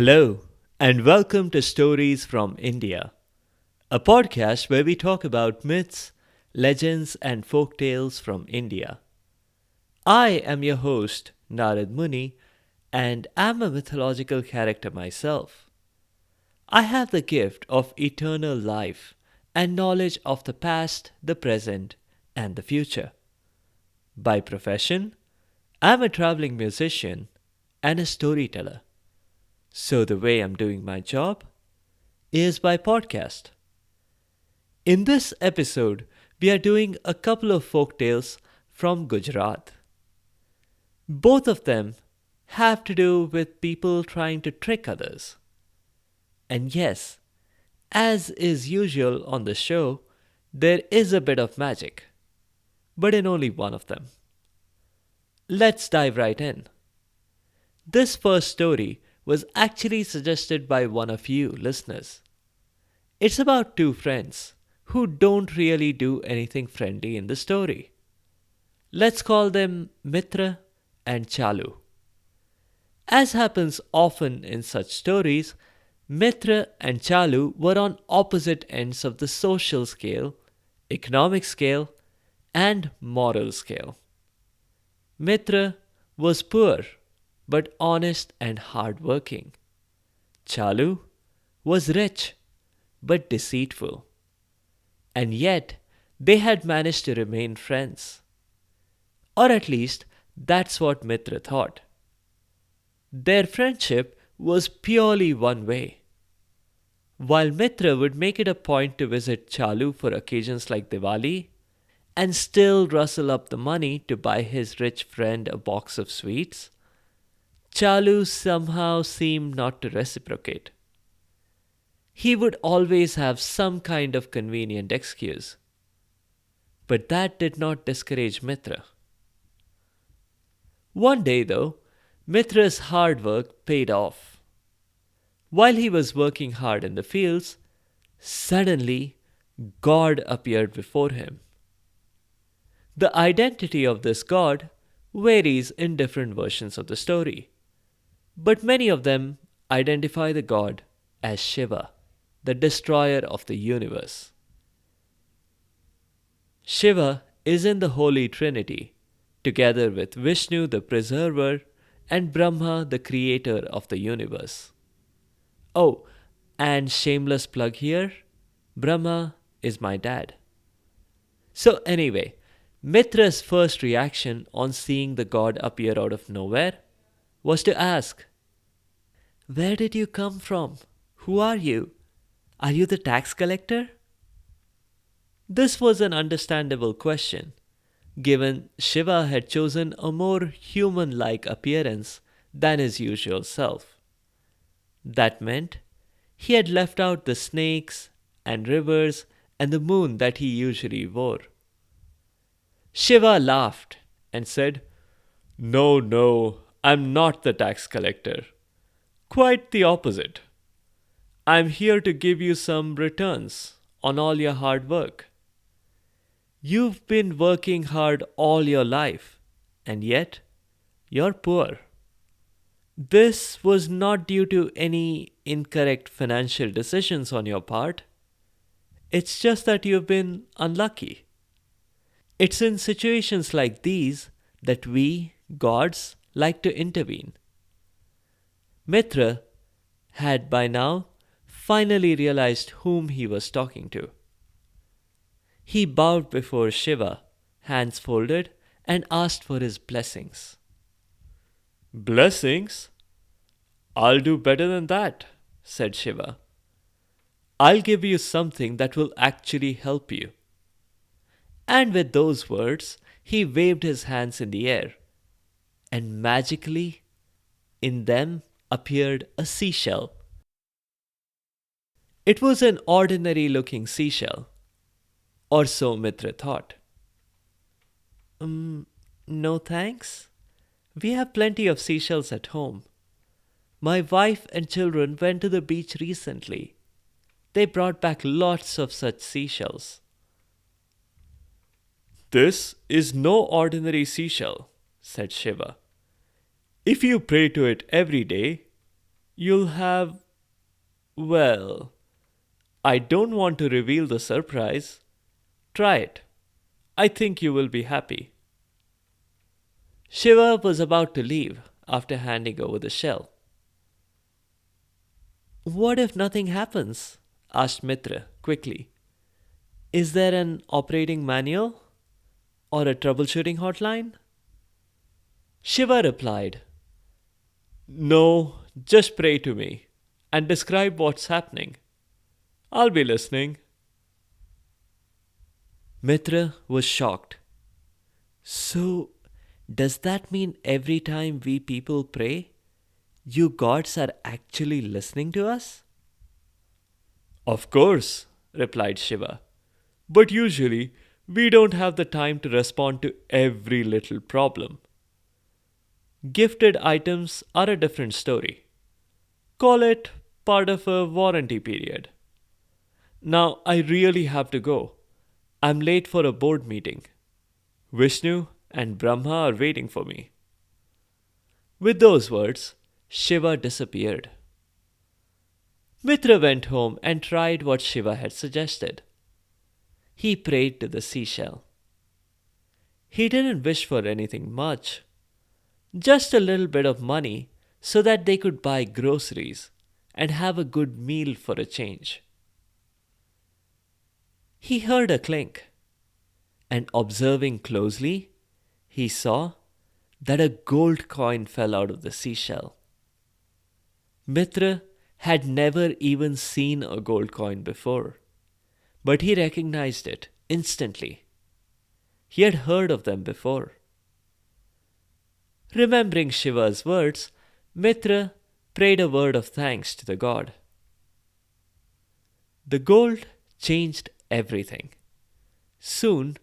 Hello, and welcome to Stories from India, a podcast where we talk about myths, legends, and folk tales from India. I am your host, Narad Muni, and am a mythological character myself. I have the gift of eternal life and knowledge of the past, the present, and the future. By profession, I am a traveling musician and a storyteller. So, the way I'm doing my job is by podcast. In this episode, we are doing a couple of folk tales from Gujarat. Both of them have to do with people trying to trick others. And yes, as is usual on the show, there is a bit of magic, but in only one of them. Let's dive right in. This first story was actually suggested by one of you listeners. It's about two friends who don't really do anything friendly in the story. Let's call them Mitra and Chalu. As happens often in such stories, Mitra and Chalu were on opposite ends of the social scale, economic scale, and moral scale. Mitra was poor but honest and hardworking. Chalu was rich but deceitful. And yet, they had managed to remain friends. Or at least, that's what Mitra thought. Their friendship was purely one way. While Mitra would make it a point to visit Chalu for occasions like Diwali, and still rustle up the money to buy his rich friend a box of sweets, Chalu somehow seemed not to reciprocate. He would always have some kind of convenient excuse. But that did not discourage Mitra. One day, though, Mitra's hard work paid off. While he was working hard in the fields, suddenly God appeared before him. The identity of this God varies in different versions of the story, but many of them identify the God as Shiva, the destroyer of the universe. Shiva is in the Holy Trinity, together with Vishnu the preserver and Brahma the creator of the universe. Oh, and shameless plug here, Brahma is my dad. So, anyway, Mitra's first reaction on seeing the god appear out of nowhere was to ask, "Where did you come from? Who are you? Are you the tax collector?" This was an understandable question, given Shiva had chosen a more human like appearance than his usual self. That meant he had left out the snakes and rivers and the moon that he usually wore. Shiva laughed and said, "No, no, I'm not the tax collector. Quite the opposite. I'm here to give you some returns on all your hard work. You've been working hard all your life, and yet you're poor. This was not due to any incorrect financial decisions on your part. It's just that you've been unlucky. It's in situations like these that we, gods, like to intervene." Mitra had by now finally realized whom he was talking to. He bowed before Shiva, hands folded, and asked for his blessings. "Blessings? I'll do better than that," said Shiva. "I'll give you something that will actually help you." And with those words, he waved his hands in the air, and magically, in them appeared a seashell. It was an ordinary looking seashell, or so Mitra thought. No thanks. We have plenty of seashells at home. My wife and children went to the beach recently. They brought back lots of such seashells." "This is no ordinary seashell," said Shiva. "If you pray to it every day, You'll have, well, I don't want to reveal the surprise. Try it. I think you will be happy. Shiva was about to leave after handing over the shell. What if nothing happens? Asked Mitra quickly. Is there an operating manual or a troubleshooting hotline? Shiva replied, No, just pray to me and describe what's happening. I'll be listening. Mitra was shocked. So, does that mean every time we people pray, you gods are actually listening to us? Of course, replied Shiva. But usually, we don't have the time to respond to every little problem. Gifted items are a different story. Call it part of a warranty period. Now, I really have to go. I'm late for a board meeting. Vishnu and Brahma are waiting for me. With those words, Shiva disappeared. Mitra went home and tried what Shiva had suggested. He prayed to the seashell. He didn't wish for anything much, just a little bit of money so that they could buy groceries and have a good meal for a change. He heard a clink, and observing closely, he saw that a gold coin fell out of the seashell. Mitra had never even seen a gold coin before, but he recognized it instantly. He had heard of them before. Remembering Shiva's words, Mitra prayed a word of thanks to the god. The gold changed everything. Soon,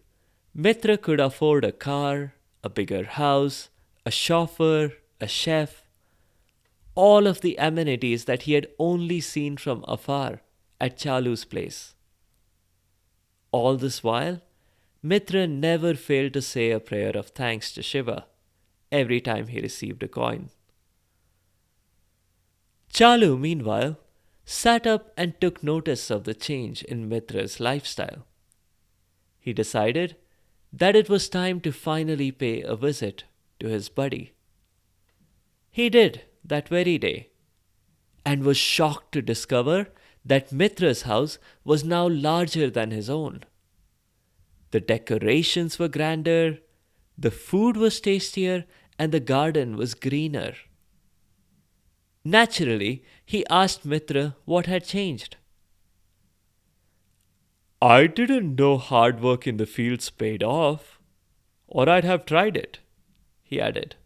Mitra could afford a car, a bigger house, a chauffeur, a chef, all of the amenities that he had only seen from afar at Chalu's place. All this while, Mitra never failed to say a prayer of thanks to Shiva every time he received a coin. Chalu, meanwhile, sat up and took notice of the change in Mitra's lifestyle. He decided that it was time to finally pay a visit to his buddy. He did that very day and was shocked to discover that Mitra's house was now larger than his own. The decorations were grander, the food was tastier, and the garden was greener. Naturally, he asked Mitra what had changed. I didn't know hard work in the fields paid off, or I'd have tried it, he added.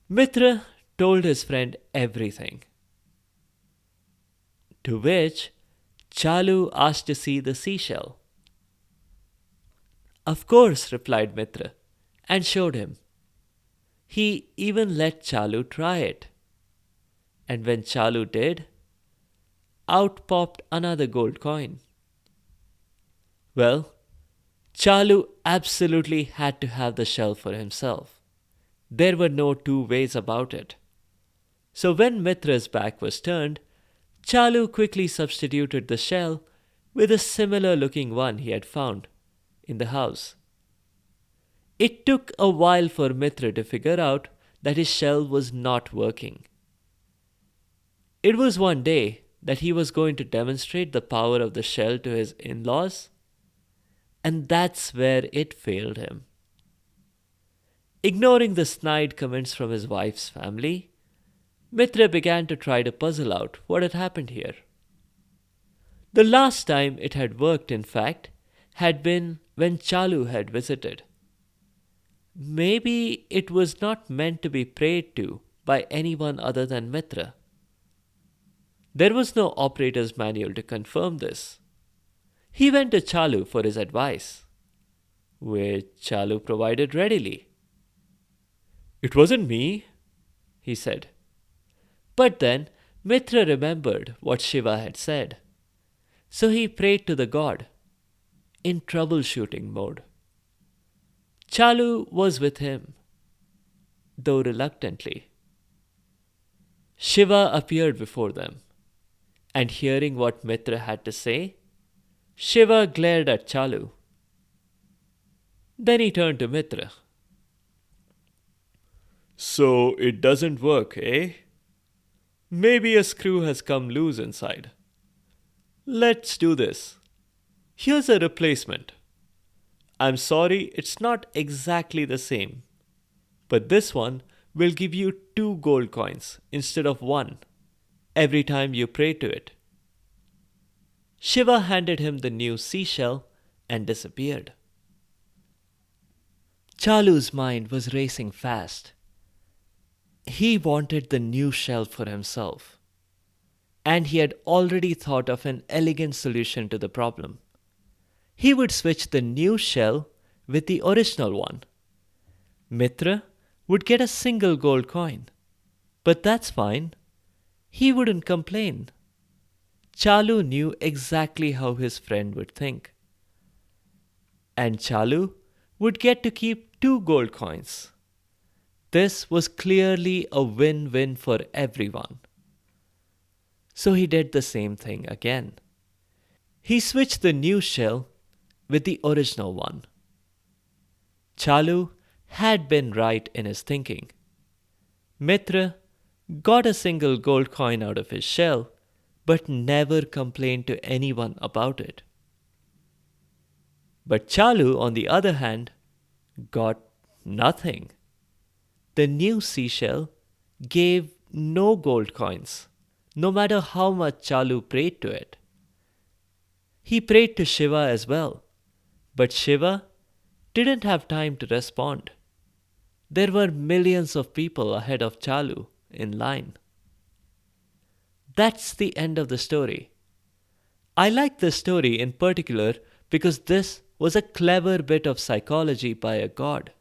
Mitra told his friend everything. To which Chalu asked to see the seashell. Of course, replied Mitra, and showed him. He even let Chalu try it. And when Chalu did, out popped another gold coin. Well, Chalu absolutely had to have the shell for himself. There were no two ways about it. So when Mitra's back was turned, Chalu quickly substituted the shell with a similar looking one he had found in the house. It took a while for Mitra to figure out that his shell was not working. It was one day that he was going to demonstrate the power of the shell to his in-laws, and that's where it failed him. Ignoring the snide comments from his wife's family, Mitra began to try to puzzle out what had happened here. The last time it had worked, in fact, had been when Chalu had visited. Maybe it was not meant to be prayed to by anyone other than Mitra. There was no operator's manual to confirm this. He went to Chalu for his advice, which Chalu provided readily. It wasn't me, he said. But then Mitra remembered what Shiva had said. So he prayed to the god in troubleshooting mode. Chalu was with him, though reluctantly. Shiva appeared before them, and hearing what Mitra had to say, Shiva glared at Chalu. Then he turned to Mitra. So it doesn't work, eh? Maybe a screw has come loose inside. Let's do this. Here's a replacement. I'm sorry, it's not exactly the same, but this one will give you 2 gold coins instead of 1 every time you pray to it. Shiva handed him the new seashell and disappeared. Chalu's mind was racing fast. He wanted the new shell for himself, and he had already thought of an elegant solution to the problem. He would switch the new shell with the original one. Mitra would get a single gold coin, but that's fine. He wouldn't complain. Chalu knew exactly how his friend would think. And Chalu would get to keep 2 gold coins. This was clearly a win-win for everyone. So he did the same thing again. He switched the new shell with the original one. Chalu had been right in his thinking. Mitra got a single gold coin out of his shell, but never complained to anyone about it. But Chalu, on the other hand, got nothing. The new seashell gave no gold coins, no matter how much Chalu prayed to it. He prayed to Shiva as well, but Shiva didn't have time to respond. There were millions of people ahead of Chalu in line. That's the end of the story. I like this story in particular because this was a clever bit of psychology by a god.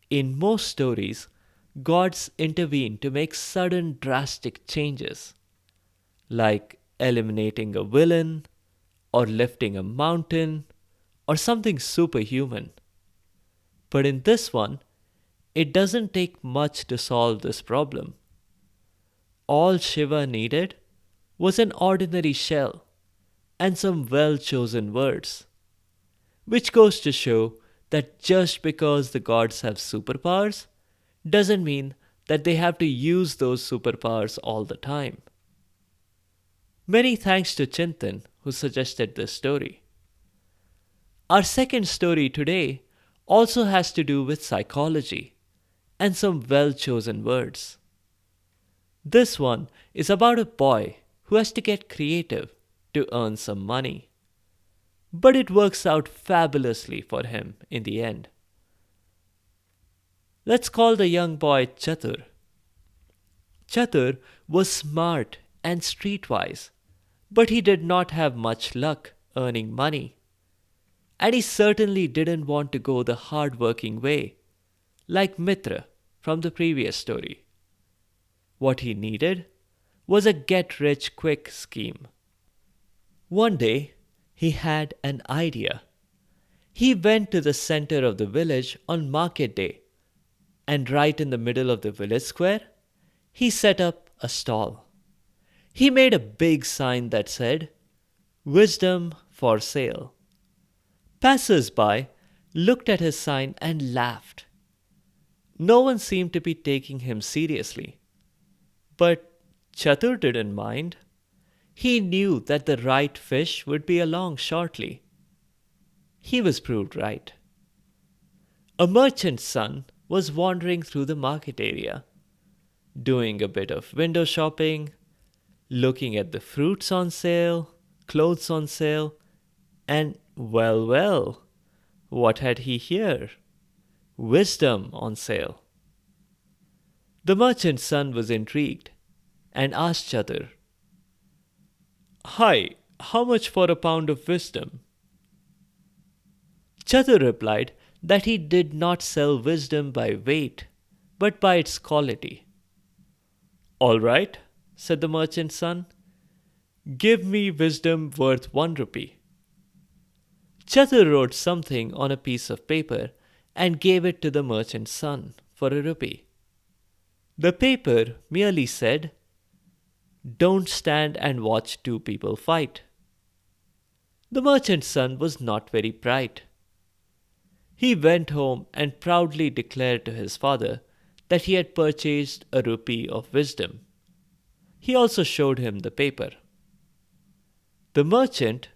In most stories, gods intervene to make sudden drastic changes, like eliminating a villain, or lifting a mountain, or something superhuman. But in this one, it doesn't take much to solve this problem. All Shiva needed was an ordinary shell and some well-chosen words, which goes to show that just because the gods have superpowers doesn't mean that they have to use those superpowers all the time. Many thanks to Chintan who suggested this story. Our second story today also has to do with psychology and some well-chosen words. This one is about a boy who has to get creative to earn some money. But it works out fabulously for him in the end. Let's call the young boy Chatur. Chatur was smart and streetwise, but he did not have much luck earning money. And he certainly didn't want to go the hard-working way, like Mitra from the previous story. What he needed was a get-rich-quick scheme. One day, he had an idea. He went to the center of the village on market day, and right in the middle of the village square, he set up a stall. He made a big sign that said, "Wisdom for sale." Passers-by looked at his sign and laughed. No one seemed to be taking him seriously. But Chatur didn't mind. He knew that the right fish would be along shortly. He was proved right. A merchant's son was wandering through the market area, doing a bit of window shopping, looking at the fruits on sale, clothes on sale, and well, what had he here? Wisdom on sale. The merchant's son was intrigued and asked Chatur, "Hi, how much for a pound of wisdom?" Chatur replied that he did not sell wisdom by weight, but by its quality. "All right," said the merchant's son, "give me wisdom worth 1 rupee." Chatur wrote something on a piece of paper and gave it to the merchant's son for a rupee. The paper merely said, "Don't stand and watch two people fight." The merchant's son was not very bright. He went home and proudly declared to his father that he had purchased a rupee of wisdom. He also showed him the paper. The merchant,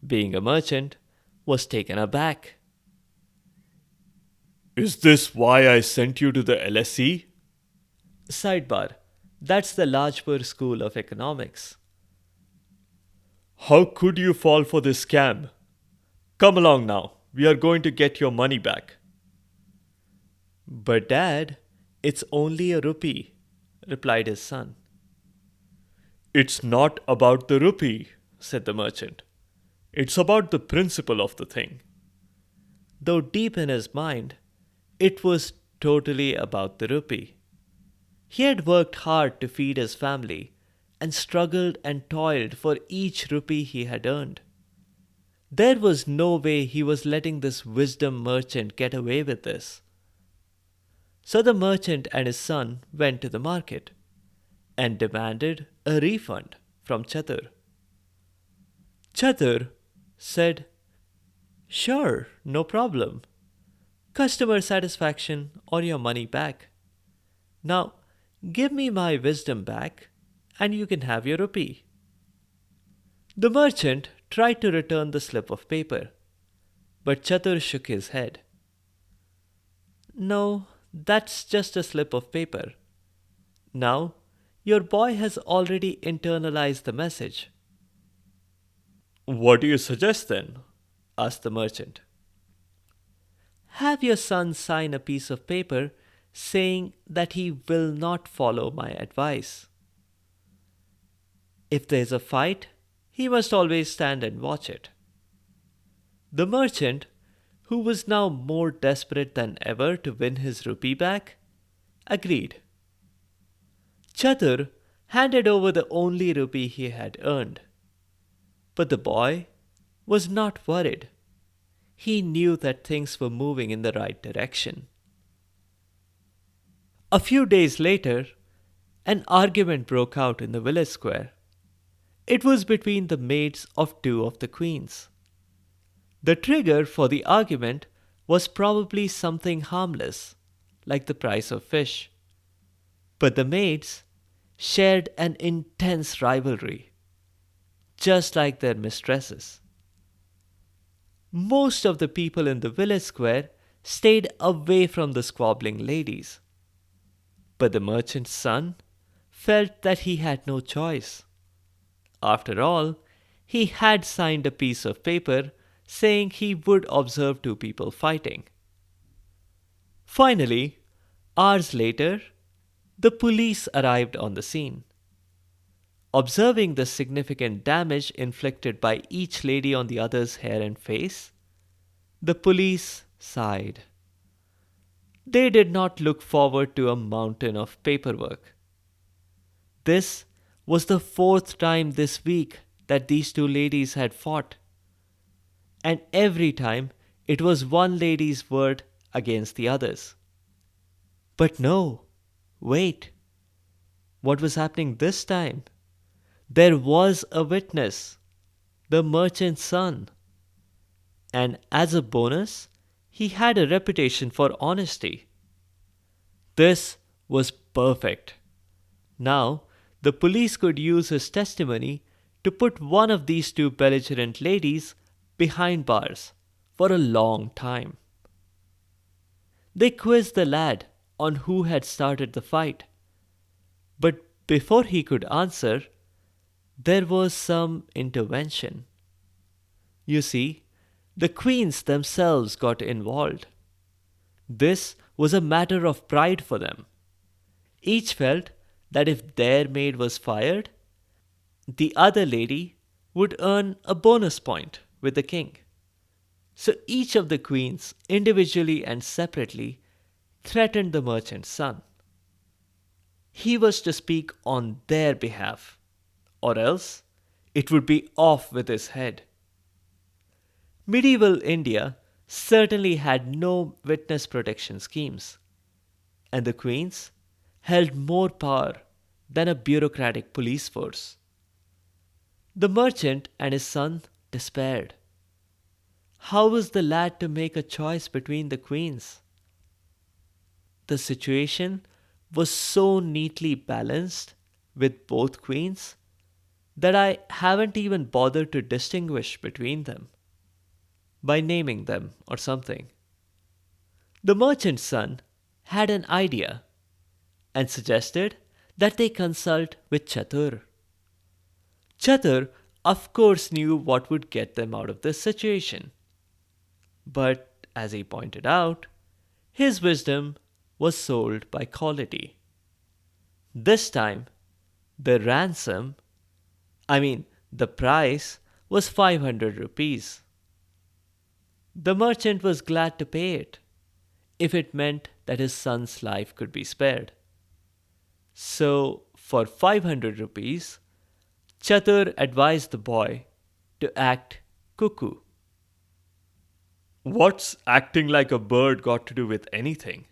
being a merchant, was taken aback. "Is this why I sent you to the LSE?" Sidebar. That's the Lajpur School of Economics. "How could you fall for this scam? Come along now. We are going to get your money back." "But Dad, it's only a rupee," replied his son. "It's not about the rupee," said the merchant. "It's about the principle of the thing." Though deep in his mind, it was totally about the rupee. He had worked hard to feed his family and struggled and toiled for each rupee he had earned. There was no way he was letting this wisdom merchant get away with this. So the merchant and his son went to the market and demanded a refund from Chatur. Chatur said, "Sure, no problem. Customer satisfaction or your money back. Now, give me my wisdom back and you can have your rupee." The merchant tried to return the slip of paper, but Chatur shook his head. "No, that's just a slip of paper. Now, your boy has already internalized the message." "What do you suggest then?" asked the merchant. "Have your son sign a piece of paper saying that he will not follow my advice. If there's a fight, he must always stand and watch it." The merchant, who was now more desperate than ever to win his rupee back, agreed. Chatur handed over the only rupee he had earned. But the boy was not worried. He knew that things were moving in the right direction. A few days later, an argument broke out in the village square. It was between the maids of two of the queens. The trigger for the argument was probably something harmless, like the price of fish. But the maids shared an intense rivalry, just like their mistresses. Most of the people in the village square stayed away from the squabbling ladies. But the merchant's son felt that he had no choice. After all, he had signed a piece of paper saying he would observe two people fighting. Finally, hours later, the police arrived on the scene. Observing the significant damage inflicted by each lady on the other's hair and face, the police sighed. They did not look forward to a mountain of paperwork. This was the fourth time this week that these two ladies had fought. And every time it was one lady's word against the others. But no, wait. What was happening this time? There was a witness, the merchant's son. And as a bonus, he had a reputation for honesty. This was perfect. Now, the police could use his testimony to put one of these two belligerent ladies behind bars for a long time. They quizzed the lad on who had started the fight. But before he could answer, there was some intervention. You see, the queens themselves got involved. This was a matter of pride for them. Each felt that if their maid was fired, the other lady would earn a bonus point with the king. So each of the queens, individually and separately, threatened the merchant's son. He was to speak on their behalf, or else it would be off with his head. Medieval India certainly had no witness protection schemes, and the queens held more power than a bureaucratic police force. The merchant and his son despaired. How was the lad to make a choice between the queens? The situation was so neatly balanced with both queens that I haven't even bothered to distinguish between them by naming them or something. The merchant's son had an idea and suggested that they consult with Chatur. Chatur, of course, knew what would get them out of this situation. But, as he pointed out, his wisdom was sold by quality. This time, the ransom, I mean, the price was 500 rupees. The merchant was glad to pay it if it meant that his son's life could be spared. So, for 500 rupees, Chatur advised the boy to act cuckoo. What's acting like a bird got to do with anything?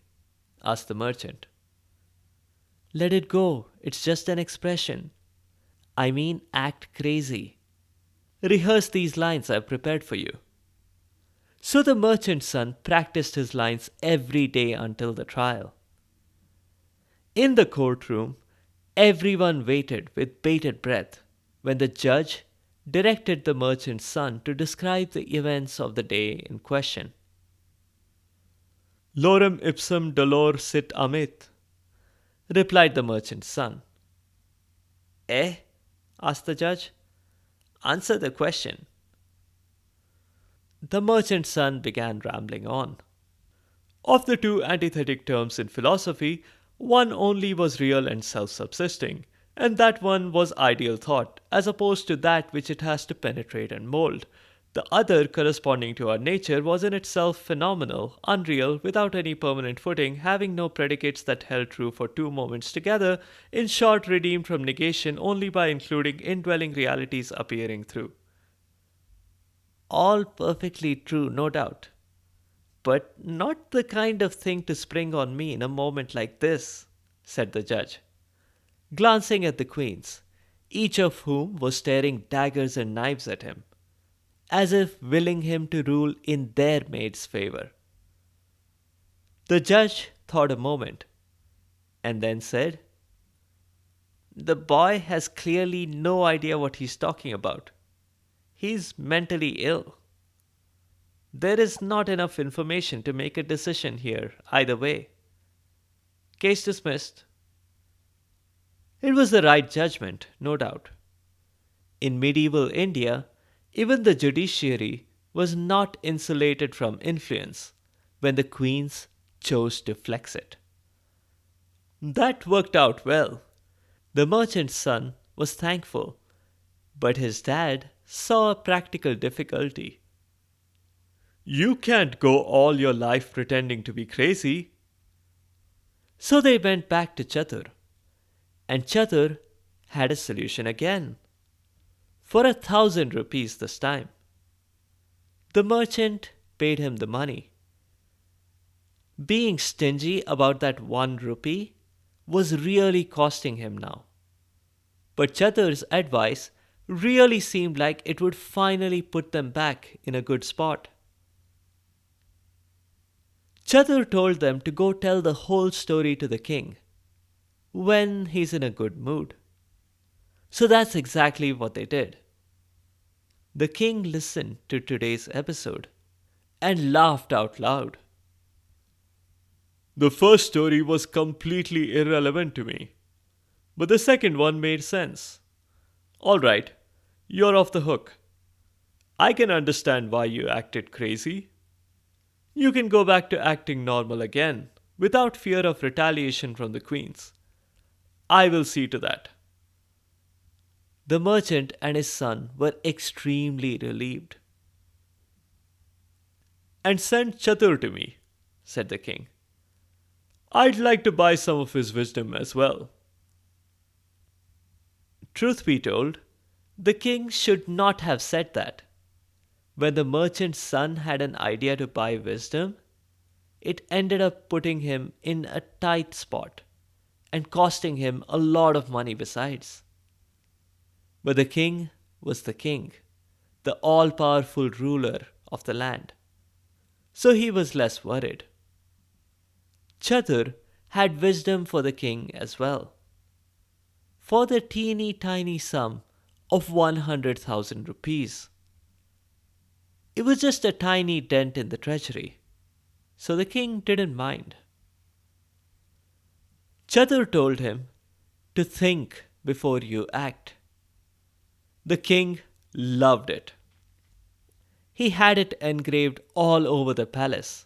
Asked the merchant. Let it go, it's just an expression. I mean, act crazy. Rehearse these lines I've prepared for you. So the merchant's son practiced his lines every day until the trial. In the courtroom, everyone waited with bated breath when the judge directed the merchant's son to describe the events of the day in question. Lorem ipsum dolor sit amit, replied the merchant's son. Eh? Asked the judge. Answer the question. The merchant's son began rambling on. Of the two antithetic terms in philosophy, one only was real and self-subsisting, and that one was ideal thought, as opposed to that which it has to penetrate and mold. The other, corresponding to our nature, was in itself phenomenal, unreal, without any permanent footing, having no predicates that held true for two moments together, in short, redeemed from negation only by including indwelling realities appearing through. All perfectly true, no doubt, but not the kind of thing to spring on me in a moment like this, said the judge, glancing at the queens, each of whom was staring daggers and knives at him, as if willing him to rule in their maid's favor. The judge thought a moment, and then said, The boy has clearly no idea what he's talking about. He's mentally ill. There is not enough information to make a decision here either way. Case dismissed. It was the right judgment, no doubt. In medieval India, even the judiciary was not insulated from influence when the queens chose to flex it. That worked out well. The merchant's son was thankful, but his dad saw a practical difficulty. You can't go all your life pretending to be crazy. So they went back to Chatur, and Chatur had a solution again. For 1,000 rupees this time. The merchant paid him the money. Being stingy about that 1 rupee was really costing him now. But Chatur's advice really seemed like it would finally put them back in a good spot. Chatur told them to go tell the whole story to the king when he's in a good mood. So that's exactly what they did. The king listened to today's episode and laughed out loud. The first story was completely irrelevant to me, but the second one made sense. All right, you're off the hook. I can understand why you acted crazy. You can go back to acting normal again, without fear of retaliation from the queens. I will see to that. The merchant and his son were extremely relieved. And send Chatur to me, said the king. I'd like to buy some of his wisdom as well. Truth be told, the king should not have said that. When the merchant's son had an idea to buy wisdom, it ended up putting him in a tight spot, and costing him a lot of money besides. But the king was the king, the all powerful ruler of the land, so he was less worried. Chatur had wisdom for the king as well. For the teeny tiny sum of 100,000 rupees. It was just a tiny dent in the treasury, so the king didn't mind. Chatur told him to think before you act. The king loved it. He had it engraved all over the palace,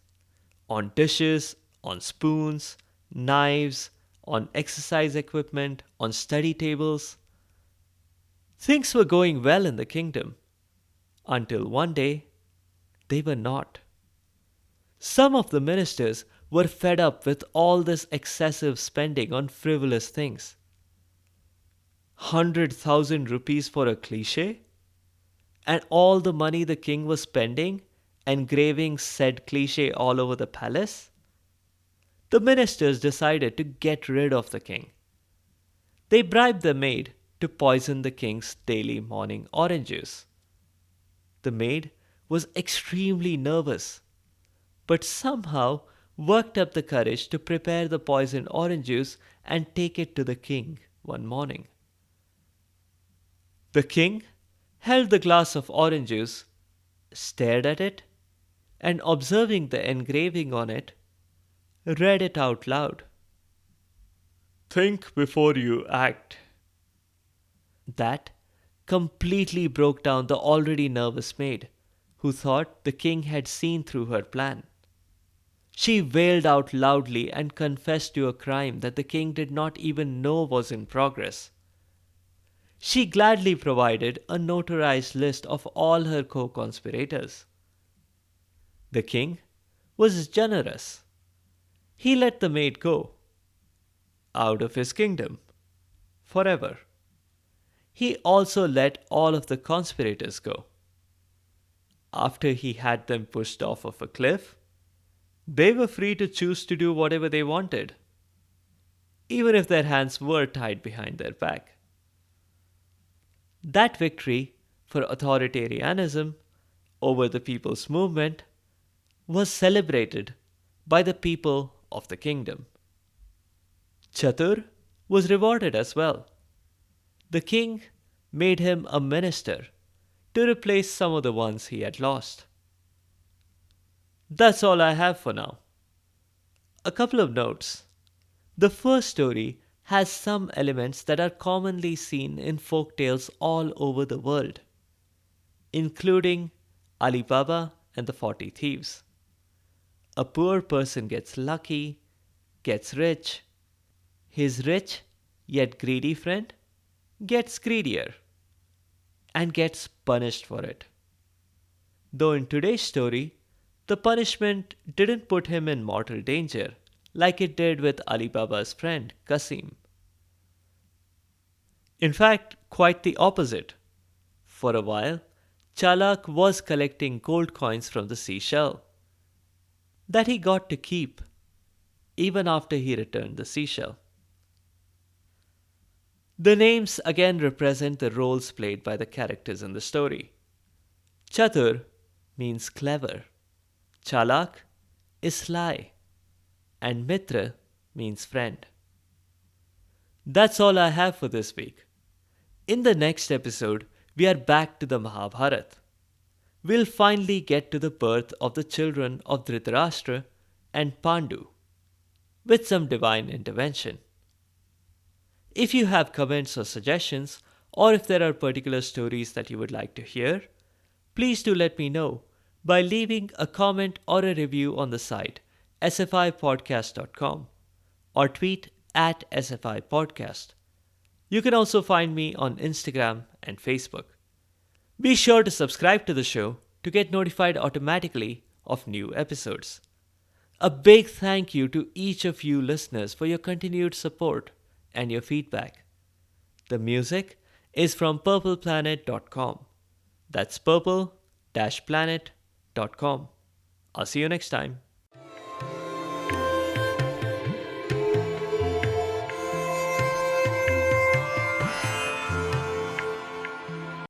on dishes, on spoons, knives, on exercise equipment, on study tables. Things were going well in the kingdom until one day they were not. Some of the ministers were fed up with all this excessive spending on frivolous things. 100,000 rupees for a cliche? And all the money the king was spending engraving said cliche all over the palace? The ministers decided to get rid of the king. They bribed the maid to poison the king's daily morning orange juice. The maid was extremely nervous, but somehow worked up the courage to prepare the poisoned orange juice and take it to the king one morning. The king held the glass of orange juice, stared at it, and observing the engraving on it, read it out loud. Think before you act. That completely broke down the already nervous maid, who thought the king had seen through her plan. She wailed out loudly and confessed to a crime that the king did not even know was in progress. She gladly provided a notarized list of all her co-conspirators. The king was generous. He let the maid go, out of his kingdom, forever. He also let all of the conspirators go. After he had them pushed off of a cliff, they were free to choose to do whatever they wanted, even if their hands were tied behind their back. That victory for authoritarianism over the people's movement was celebrated by the people of the kingdom. Chatur was rewarded as well. The king made him a minister to replace some of the ones he had lost. That's all I have for now. A couple of notes. The first story has some elements that are commonly seen in folk tales all over the world, including Ali Baba and the 40 Thieves. A poor person gets lucky, gets rich. His rich yet greedy friend gets greedier and gets punished for it. Though in today's story, the punishment didn't put him in mortal danger like it did with Ali Baba's friend Qasim. In fact, quite the opposite. For a while, Chalak was collecting gold coins from the seashell that he got to keep even after he returned the seashell. The names again represent the roles played by the characters in the story. Chatur means clever, Chalak is sly, and Mitra means friend. That's all I have for this week. In the next episode, we are back to the Mahabharata. We'll finally get to the birth of the children of Dhritarashtra and Pandu, with some divine intervention. If you have comments or suggestions, or if there are particular stories that you would like to hear, please do let me know by leaving a comment or a review on the site sfipodcast.com or tweet at sfipodcast. You can also find me on Instagram and Facebook. Be sure to subscribe to the show to get notified automatically of new episodes. A big thank you to each of you listeners for your continued support and your feedback. The music is from purpleplanet.com. That's purple-planet.com. I'll see you next time.